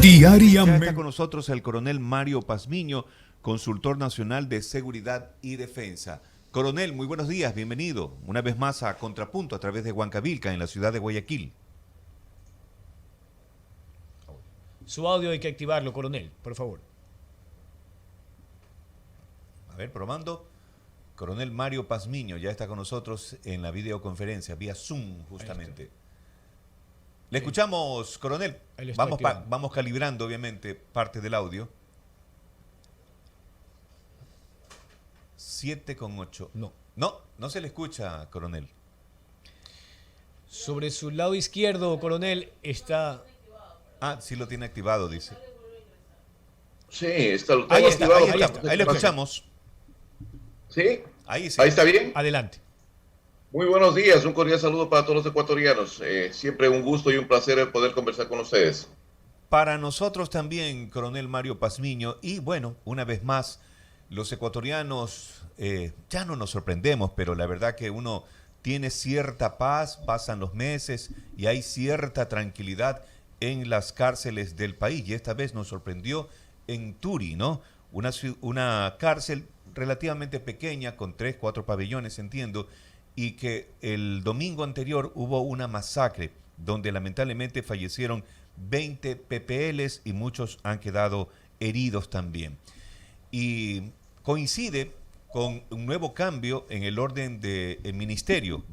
Diariamente. Ya está con nosotros el coronel Mario Pazmiño, consultor nacional de seguridad y defensa. Coronel, muy buenos días, bienvenido una vez más a Contrapunto a través de Huancavilca, en la ciudad de Guayaquil. Su audio hay que activarlo, coronel, por favor. A ver, probando. Coronel Mario Pazmiño ya está con nosotros en la videoconferencia, vía Zoom justamente. Le escuchamos, coronel. Vamos calibrando, obviamente, parte del audio. 7,8. No se le escucha, coronel. Sobre su lado izquierdo, coronel, está... Ah, sí lo tiene activado, dice. Sí, lo ahí tengo está, activado. Ahí lo escuchamos. ¿Sí? Ahí sí. ¿Ahí está bien? Adelante. Muy buenos días, un cordial saludo para todos los ecuatorianos. Siempre un gusto y un placer poder conversar con ustedes. Para nosotros también, coronel Mario Pazmiño, y bueno, una vez más, los ecuatorianos ya no nos sorprendemos, pero la verdad que uno tiene cierta paz, pasan los meses y hay cierta tranquilidad en las cárceles del país, y esta vez nos sorprendió en Turi, ¿no? Una cárcel relativamente pequeña, con 3, 4 pabellones, entiendo, y que el domingo anterior hubo una masacre donde lamentablemente fallecieron 20 PPLs y muchos han quedado heridos también. Y coincide con un nuevo cambio en el orden del ministerio,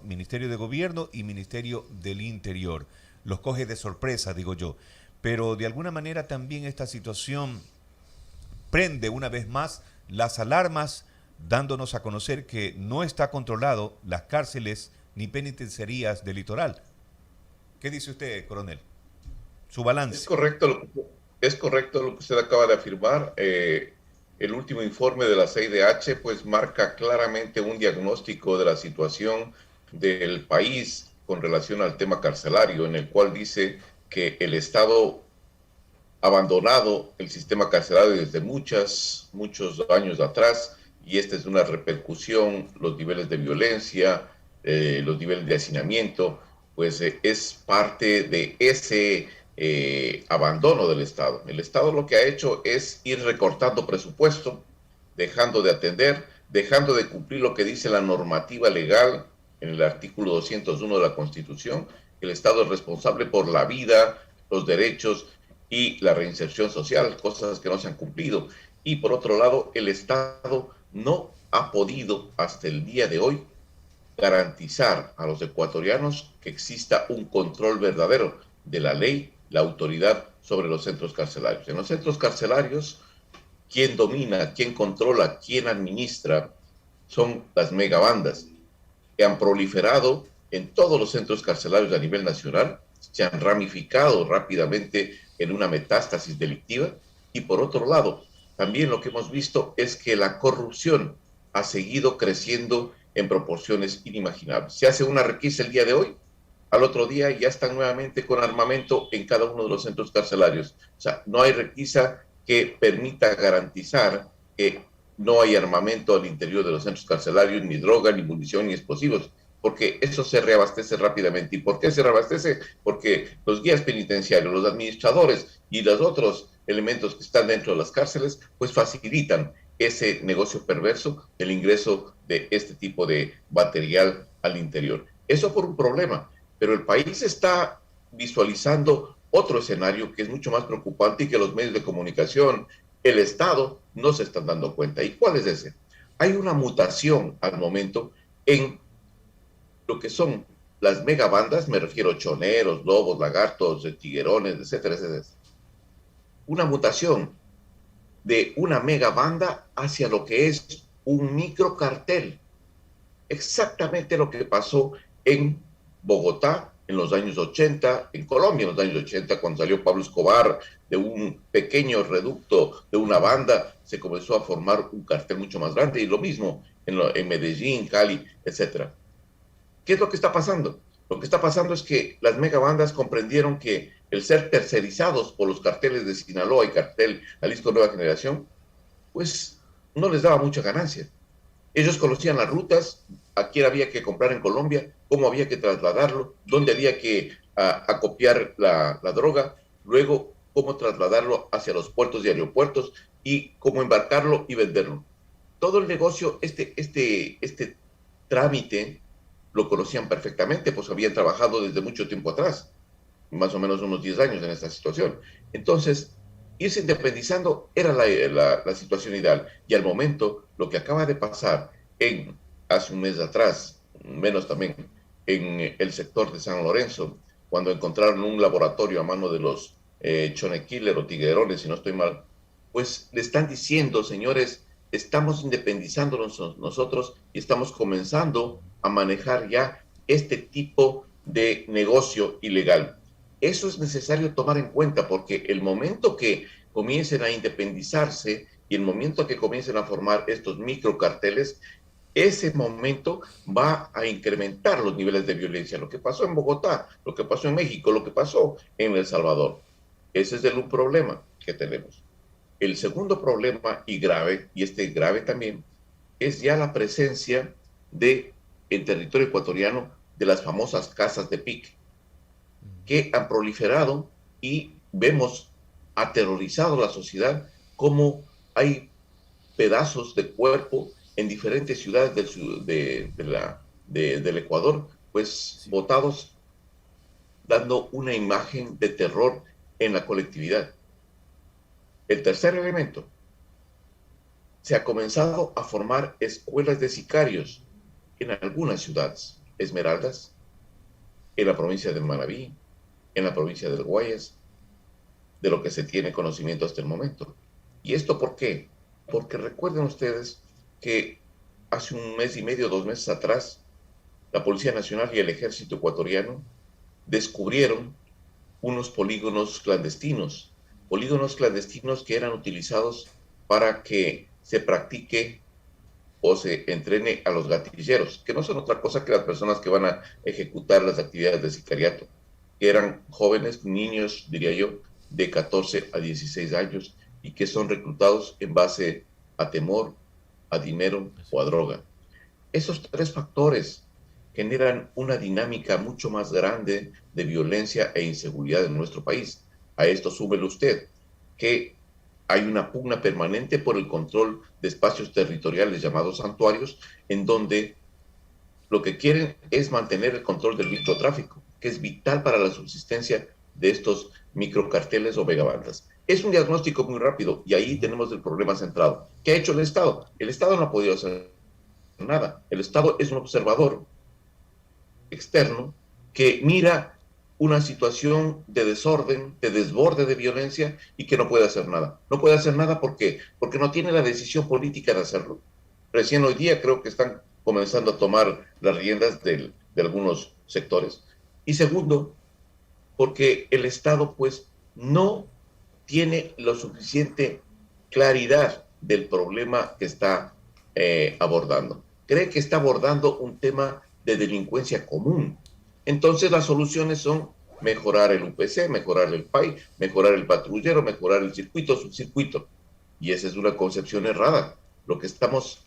Ministerio de Gobierno y Ministerio del Interior. Los coge de sorpresa, digo yo. Pero de alguna manera también esta situación prende una vez más las alarmas, dándonos a conocer que no está controlado las cárceles ni penitenciarías del litoral. ¿Qué dice usted, coronel? Su balance. Es correcto lo que usted acaba de afirmar. El último informe de la CIDH pues marca claramente un diagnóstico de la situación del país con relación al tema carcelario, en el cual dice que el Estado ha abandonado el sistema carcelario desde muchos años atrás, y esta es una repercusión, los niveles de violencia, los niveles de hacinamiento, pues es parte de ese abandono del Estado. El Estado lo que ha hecho es ir recortando presupuesto, dejando de atender, dejando de cumplir lo que dice la normativa legal en el artículo 201 de la Constitución. El Estado es responsable por la vida, los derechos y la reinserción social, cosas que no se han cumplido. Y por otro lado, el Estado no ha podido hasta el día de hoy garantizar a los ecuatorianos que exista un control verdadero de la ley, la autoridad sobre los centros carcelarios. En los centros carcelarios, quien domina, quien controla, quien administra son las megabandas, que han proliferado en todos los centros carcelarios a nivel nacional, se han ramificado rápidamente en una metástasis delictiva. Y por otro lado, también lo que hemos visto es que la corrupción ha seguido creciendo en proporciones inimaginables. Se hace una requisa el día de hoy, al otro día ya están nuevamente con armamento en cada uno de los centros carcelarios. O sea, no hay requisa que permita garantizar que no hay armamento al interior de los centros carcelarios, ni droga, ni munición, ni explosivos, porque eso se reabastece rápidamente. ¿Y por qué se reabastece? Porque los guías penitenciarios, los administradores y los otros elementos que están dentro de las cárceles, pues facilitan ese negocio perverso, el ingreso de este tipo de material al interior. Eso por un problema, pero el país está visualizando otro escenario que es mucho más preocupante y que los medios de comunicación, el Estado, no se están dando cuenta. ¿Y cuál es ese? Hay una mutación al momento en lo que son las megabandas, me refiero a choneros, lobos, lagartos, tiguerones, etcétera, etcétera. Una mutación de una megabanda hacia lo que es un microcartel. Exactamente lo que pasó en Bogotá en los años 80, en Colombia en los años 80, cuando salió Pablo Escobar de un pequeño reducto de una banda, se comenzó a formar un cartel mucho más grande, y lo mismo en Medellín, Cali, etcétera. ¿Qué es lo que está pasando? Lo que está pasando es que las megabandas comprendieron que el ser tercerizados por los carteles de Sinaloa y cartel Jalisco Nueva Generación, pues no les daba mucha ganancia. Ellos conocían las rutas, a quién había que comprar en Colombia, cómo había que trasladarlo, dónde había que acopiar la droga. Luego cómo trasladarlo hacia los puertos y aeropuertos y cómo embarcarlo y venderlo. Todo el negocio, este trámite, lo conocían perfectamente, pues habían trabajado desde mucho tiempo atrás, más o menos unos 10 años en esta situación. Entonces, irse independizando era la situación ideal. Y al momento, lo que acaba de pasar hace un mes atrás, menos también, en el sector de San Lorenzo, cuando encontraron un laboratorio a mano de los Chone Killer o Tiguerones, si no estoy mal, pues le están diciendo, señores, estamos independizándonos nosotros y estamos comenzando a manejar ya este tipo de negocio ilegal. Eso es necesario tomar en cuenta porque el momento que comiencen a independizarse y el momento que comiencen a formar estos microcarteles, ese momento va a incrementar los niveles de violencia. Lo que pasó en Bogotá, lo que pasó en México, lo que pasó en El Salvador. Ese es un problema que tenemos. El segundo problema y grave, y este grave también, es ya la presencia en territorio ecuatoriano de las famosas casas de pique, que han proliferado y vemos aterrorizado a la sociedad como hay pedazos de cuerpo en diferentes ciudades del Ecuador, pues botados, dando una imagen de terror en la colectividad. El tercer elemento, se ha comenzado a formar escuelas de sicarios en algunas ciudades, Esmeraldas, en la provincia de Manabí, en la provincia del Guayas, de lo que se tiene conocimiento hasta el momento. ¿Y esto por qué? Porque recuerden ustedes que hace un mes y medio, 2 meses atrás, la Policía Nacional y el Ejército Ecuatoriano descubrieron unos polígonos clandestinos que eran utilizados para que se practique o se entrene a los gatilleros, que no son otra cosa que las personas que van a ejecutar las actividades de sicariato, que eran jóvenes, niños, diría yo, de 14 a 16 años, y que son reclutados en base a temor, a dinero o a droga. Esos 3 factores generan una dinámica mucho más grande de violencia e inseguridad en nuestro país. A esto súmele usted que hay una pugna permanente por el control de espacios territoriales llamados santuarios, en donde lo que quieren es mantener el control del microtráfico, que es vital para la subsistencia de estos microcarteles o megabandas. Es un diagnóstico muy rápido y ahí tenemos el problema centrado. ¿Qué ha hecho el Estado? El Estado no ha podido hacer nada. El Estado es un observador externo que mira una situación de desorden, de desborde de violencia y que no puede hacer nada. No puede hacer nada porque no tiene la decisión política de hacerlo. Recién hoy día creo que están comenzando a tomar las riendas de algunos sectores. Y segundo, porque el Estado pues no tiene lo suficiente claridad del problema que está abordando. Cree que está abordando un tema de delincuencia común. Entonces las soluciones son mejorar el UPC, mejorar el PAI, mejorar el patrullero, mejorar el circuito, subcircuito. Y esa es una concepción errada. Lo que estamos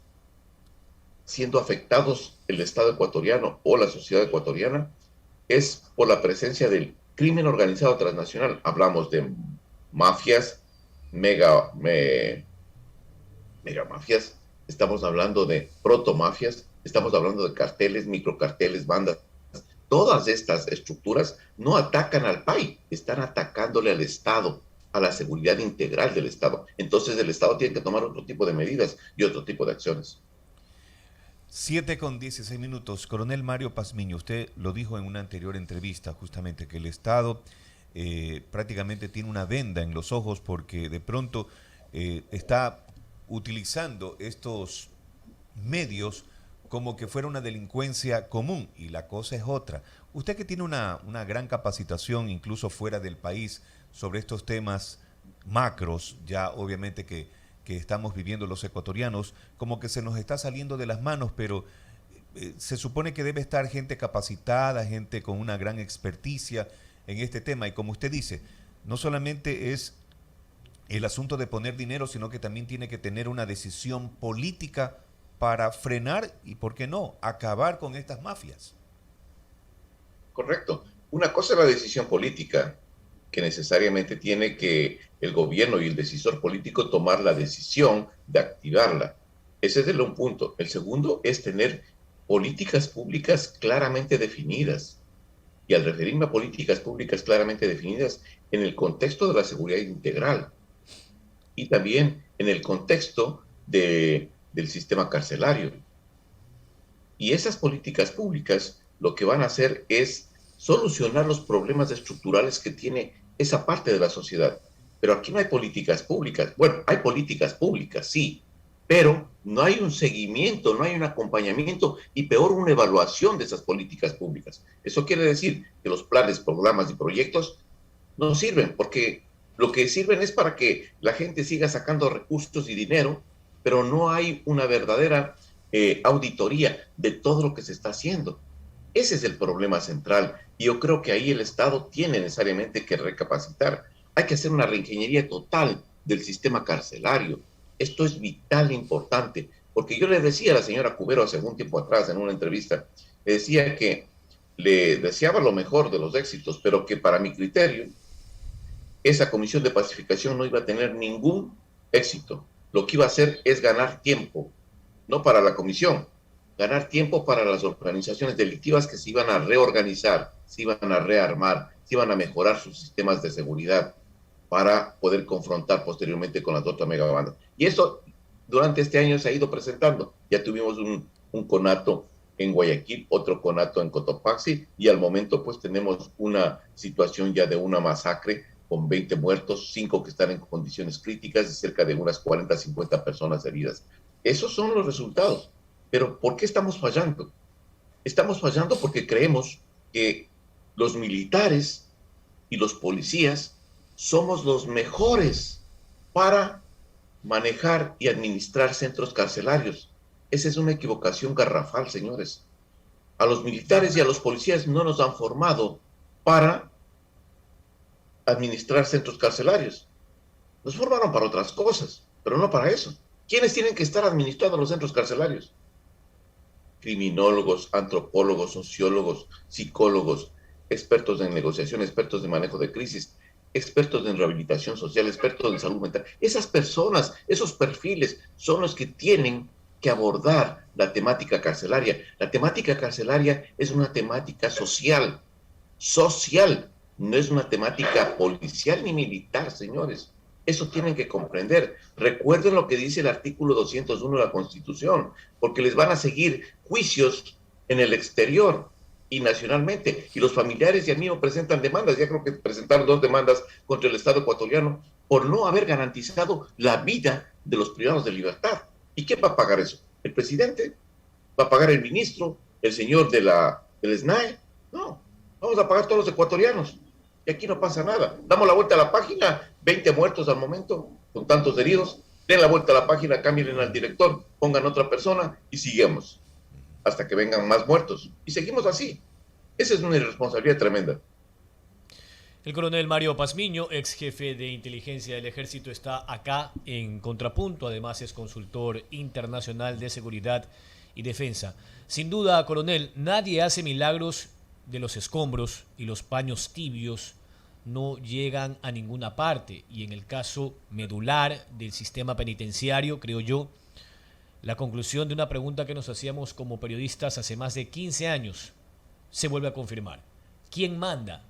siendo afectados el Estado ecuatoriano o la sociedad ecuatoriana es por la presencia del crimen organizado transnacional. Hablamos de mafias, megamafias, estamos hablando de protomafias, estamos hablando de carteles, microcarteles, bandas. Todas estas estructuras no atacan al PAI, están atacándole al Estado, a la seguridad integral del Estado. Entonces el Estado tiene que tomar otro tipo de medidas y otro tipo de acciones. 7:16. Coronel Mario Pazmiño, usted lo dijo en una anterior entrevista, justamente, que el Estado prácticamente tiene una venda en los ojos porque de pronto está utilizando estos medios como que fuera una delincuencia común, y la cosa es otra. Usted que tiene una gran capacitación incluso fuera del país sobre estos temas macros, ya obviamente que estamos viviendo los ecuatorianos, como que se nos está saliendo de las manos, pero se supone que debe estar gente capacitada, gente con una gran experticia en este tema, y como usted dice, no solamente es el asunto de poner dinero, sino que también tiene que tener una decisión política para frenar y, ¿por qué no?, acabar con estas mafias. Correcto. Una cosa es la decisión política, que necesariamente tiene que el gobierno y el decisor político tomar la decisión de activarla. Ese es un punto. El segundo es tener políticas públicas claramente definidas. Y al referirme a políticas públicas claramente definidas en el contexto de la seguridad integral y también en el contexto del sistema carcelario. Y esas políticas públicas lo que van a hacer es solucionar los problemas estructurales que tiene esa parte de la sociedad. Pero aquí no hay políticas públicas. Bueno, hay políticas públicas, sí, pero no hay un seguimiento, no hay un acompañamiento y peor una evaluación de esas políticas públicas. Eso quiere decir que los planes, programas y proyectos no sirven, porque lo que sirven es para que la gente siga sacando recursos y dinero, pero no hay una verdadera auditoría de todo lo que se está haciendo. Ese es el problema central y yo creo que ahí el Estado tiene necesariamente que recapacitar. Hay que hacer una reingeniería total del sistema carcelario. Esto es vital e importante, porque yo le decía a la señora Cubero hace algún tiempo atrás en una entrevista, le decía que le deseaba lo mejor de los éxitos, pero que para mi criterio, esa comisión de pacificación no iba a tener ningún éxito. Lo que iba a hacer es ganar tiempo, no para la comisión, ganar tiempo para las organizaciones delictivas que se iban a reorganizar, se iban a rearmar, se iban a mejorar sus sistemas de seguridad para poder confrontar posteriormente con las otras megabandas. Y eso durante este año se ha ido presentando. Ya tuvimos un conato en Guayaquil, otro conato en Cotopaxi, y al momento pues tenemos una situación ya de una masacre con 20 muertos, 5 que están en condiciones críticas y cerca de unas 40, 50 personas heridas. Esos son los resultados. Pero ¿por qué estamos fallando? Estamos fallando porque creemos que los militares y los policías somos los mejores para manejar y administrar centros carcelarios. Esa es una equivocación garrafal, señores. A los militares y a los policías no nos han formado para administrar centros carcelarios. Nos formaron para otras cosas, pero no para eso. ¿Quiénes tienen que estar administrando los centros carcelarios? Criminólogos, antropólogos, sociólogos, psicólogos, expertos en negociación, expertos de manejo de crisis, expertos en rehabilitación social, expertos en salud mental. Esas personas, esos perfiles son los que tienen que abordar la temática carcelaria. La temática carcelaria es una temática social, no es una temática policial ni militar, señores. Eso tienen que comprender. Recuerden lo que dice el artículo 201 de la Constitución, porque les van a seguir juicios en el exterior y nacionalmente. Y los familiares y amigos presentan demandas. Ya creo que presentaron 2 demandas contra el Estado ecuatoriano por no haber garantizado la vida de los privados de libertad. ¿Y quién va a pagar eso? ¿El presidente? ¿Va a pagar el ministro? ¿El señor del SNAE? No, vamos a pagar todos los ecuatorianos. Y aquí no pasa nada. Damos la vuelta a la página, 20 muertos al momento, con tantos heridos. Den la vuelta a la página, cambien al director, pongan otra persona y sigamos hasta que vengan más muertos. Y seguimos así. Esa es una irresponsabilidad tremenda. El coronel Mario Pazmiño, ex jefe de inteligencia del ejército, está acá en Contrapunto. Además es consultor internacional de seguridad y defensa. Sin duda, coronel, nadie hace milagros de los escombros y los paños tibios no llegan a ninguna parte. Y en el caso medular del sistema penitenciario, creo yo, la conclusión de una pregunta que nos hacíamos como periodistas hace más de 15 años se vuelve a confirmar. ¿Quién manda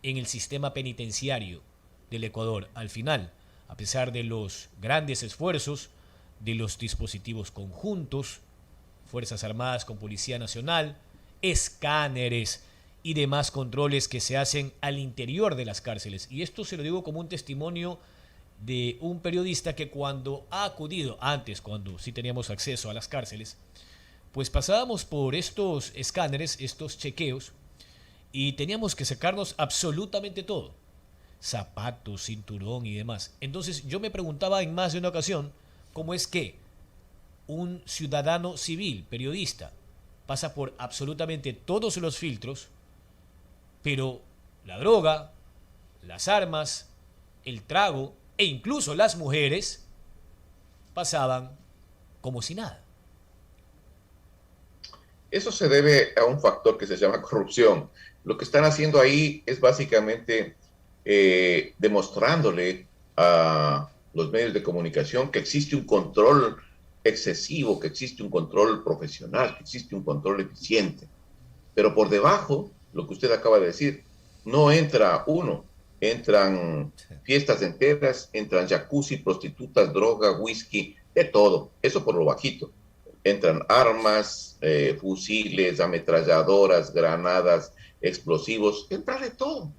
en el sistema penitenciario del Ecuador? Al final, a pesar de los grandes esfuerzos, de los dispositivos conjuntos, Fuerzas Armadas con Policía Nacional, escáneres y demás controles que se hacen al interior de las cárceles. Y esto se lo digo como un testimonio de un periodista que cuando ha acudido, antes cuando sí teníamos acceso a las cárceles, pues pasábamos por estos escáneres, estos chequeos, y teníamos que sacarnos absolutamente todo, zapatos, cinturón y demás. Entonces yo me preguntaba en más de una ocasión cómo es que un ciudadano civil, periodista, pasa por absolutamente todos los filtros, pero la droga, las armas, el trago e incluso las mujeres pasaban como si nada. Eso se debe a un factor que se llama corrupción. Lo que están haciendo ahí es básicamente demostrándole a los medios de comunicación que existe un control excesivo, que existe un control profesional, que existe un control eficiente. Pero por debajo, lo que usted acaba de decir, no entra uno, entran fiestas enteras, entran jacuzzi, prostitutas, droga, whisky, de todo, eso por lo bajito. Entran armas, fusiles, ametralladoras, granadas, explosivos, entra de todo.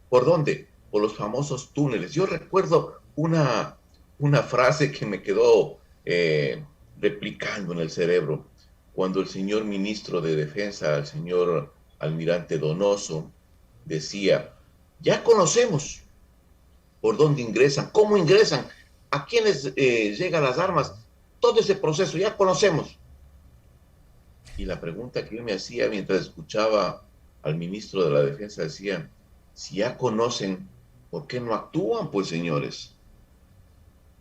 ¿Por dónde? Por los famosos túneles. Yo recuerdo una frase que me quedó replicando en el cerebro cuando el señor ministro de Defensa, el señor almirante Donoso, decía, ya conocemos por dónde ingresan, cómo ingresan, a quiénes llegan las armas, todo ese proceso, ya conocemos. Y la pregunta que yo me hacía mientras escuchaba al ministro de la Defensa decía, si ya conocen, ¿por qué no actúan, pues, señores?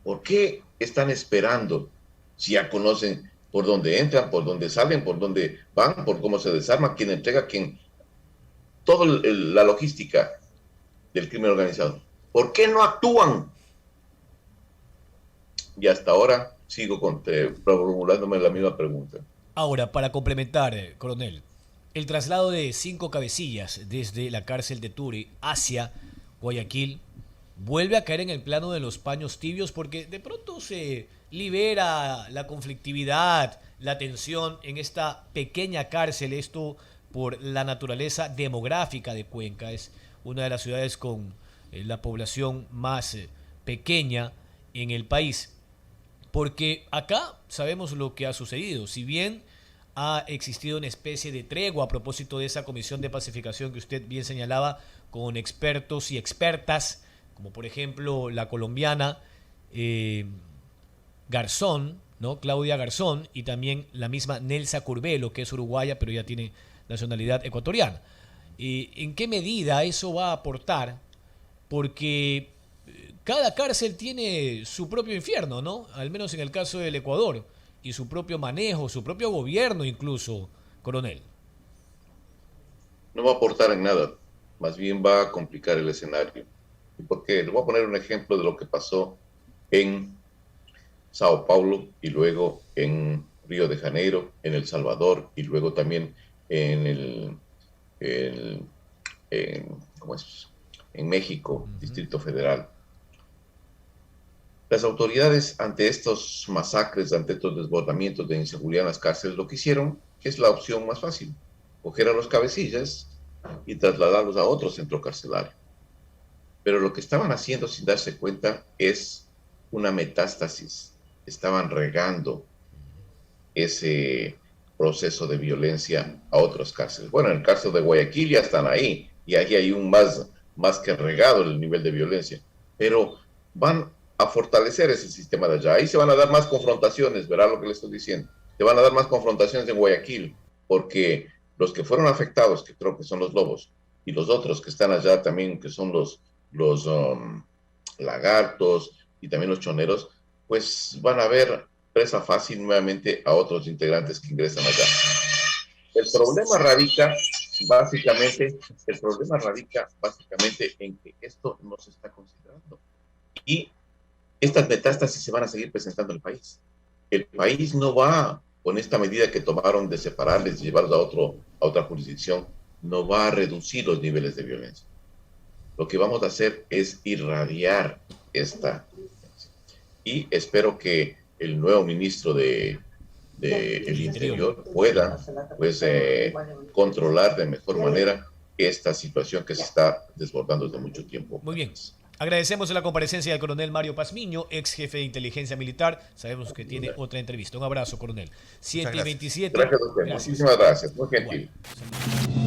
¿Por qué están esperando si ya conocen por dónde entran, por dónde salen, por dónde van, por cómo se desarma, quién entrega, quién... Toda la logística del crimen organizado. ¿Por qué no actúan? Y hasta ahora sigo formulándome la misma pregunta. Ahora, para complementar, coronel, el traslado de 5 cabecillas desde la cárcel de Turi hacia Guayaquil vuelve a caer en el plano de los paños tibios porque de pronto se libera la conflictividad, la tensión en esta pequeña cárcel, esto por la naturaleza demográfica de Cuenca. Es una de las ciudades con la población más pequeña en el país. Porque acá sabemos lo que ha sucedido. Si bien ha existido una especie de tregua a propósito de esa comisión de pacificación que usted bien señalaba, con expertos y expertas, como por ejemplo la colombiana Garzón, ¿no? Claudia Garzón, y también la misma Nelsa Curbelo, que es uruguaya, pero ya tiene nacionalidad ecuatoriana. ¿En qué medida eso va a aportar? Porque cada cárcel tiene su propio infierno, ¿no? Al menos en el caso del Ecuador, y su propio manejo, su propio gobierno incluso, coronel. No va a aportar en nada, más bien va a complicar el escenario. Porque le voy a poner un ejemplo de lo que pasó en Sao Paulo y luego en Río de Janeiro, en El Salvador y luego también en en México, Distrito Federal. Las autoridades ante estos masacres, ante estos desbordamientos de inseguridad en las cárceles, lo que hicieron es la opción más fácil, coger a los cabecillas y trasladarlos a otro centro carcelario. Pero lo que estaban haciendo sin darse cuenta es una metástasis. Estaban regando ese proceso de violencia a otras cárceles. Bueno, en el caso de Guayaquil ya están ahí, y ahí hay un más que regado el nivel de violencia. Pero van a fortalecer ese sistema de allá. Ahí se van a dar más confrontaciones, verá lo que le estoy diciendo. Se van a dar más confrontaciones en Guayaquil, porque los que fueron afectados, que creo que son los lobos, y los otros que están allá también, que son los lagartos y también los choneros, pues van a ver presa fácil nuevamente a otros integrantes que ingresan allá. El problema radica básicamente en que esto no se está considerando. Y estas metástasis se van a seguir presentando en el país. El país no va, con esta medida que tomaron de separarles y llevarlos a otra jurisdicción, no va a reducir los niveles de violencia. Lo que vamos a hacer es irradiar esta violencia. Y espero que el nuevo ministro del Interior pueda pues, controlar de mejor manera esta situación que se está desbordando desde mucho tiempo. Muy bien. Agradecemos la comparecencia del coronel Mario Pazmiño, ex jefe de inteligencia militar. Sabemos que tiene otra entrevista. Un abrazo, coronel. 7:27. Gracias, doctor. Muchísimas gracias. Muy gentil. Igual.